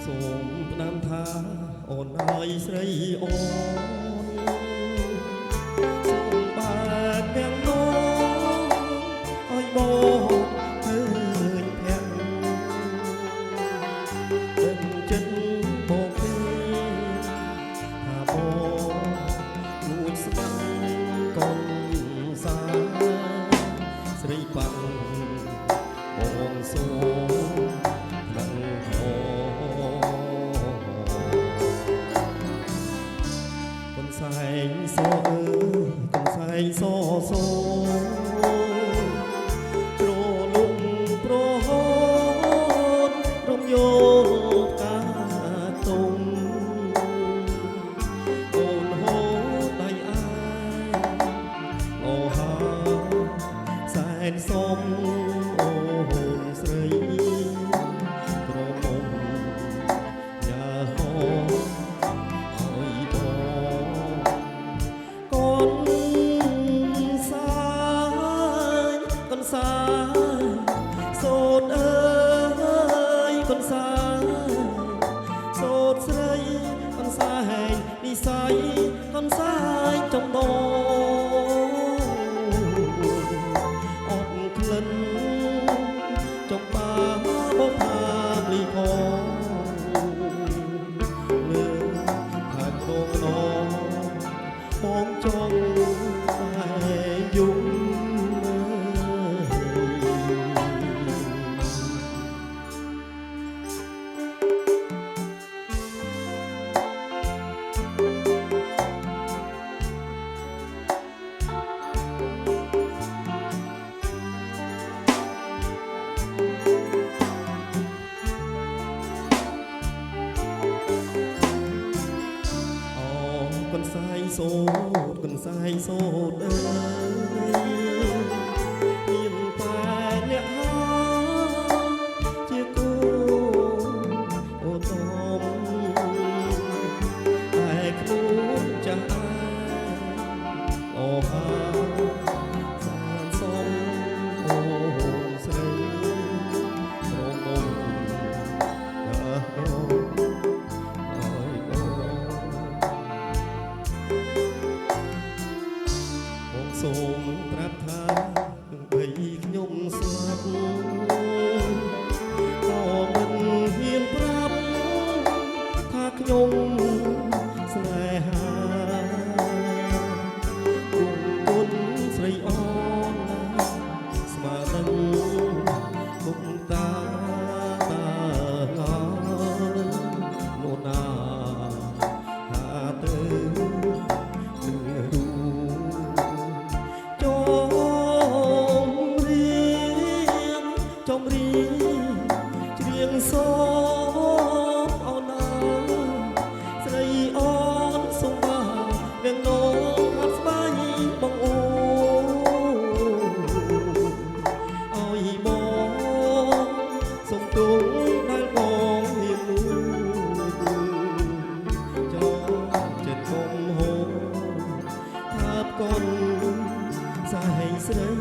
សូមផ្ដាំថាអូនហើយស្រីអូនសូមបាត់ទាំងនោឲ្យបងឃើញភ័ក្រចិត្តបងទេថាបងលួចស្ដាប់កូនសាស្រីបាក់បងសូមនឹងហោកូនសែងសោអើកូនសែងសោសូជ្រលំប្រហូតរំយោលកាទុំអូនហូតដៃអាយអូហាសែនសុំអូនស្រីក្រមុំញ៉ាហោឲ្យបងកូនសាយកូនសាសូនអើយកូនសាសូនស្រីកូនសាហែងនិស័យកូនសាយចំដអត់ក្លិនចំបាបផាលីផងលើថាក្រុងណបងចង់តែយំកូនសែងសូត្រកូនសែងសូត្រអើយមានតែអ្នកហាជាគូអូតំតែខ្លួនចាស់អូហាសានសុំអូស្រីក្រមុំសូមប្រាប់ថាបីខ្ញុំស្លាប់ក៏មិនហ៊ានប្រាប់ថាខ្ញុំស្នេហាគុំគុណស្រីអូនស្មើនឹងគុំតាតាងនោណាហាទៅចំរៀងច្រៀងសូមអូនណាស្រីអូនសូមបាននឹងនោមអត់ស្បាយបងអូឲ្យបងសូមទូលដែលបងហ៊ានលួចចោចិត្តគុំហូរថាបកូនសែងស្រី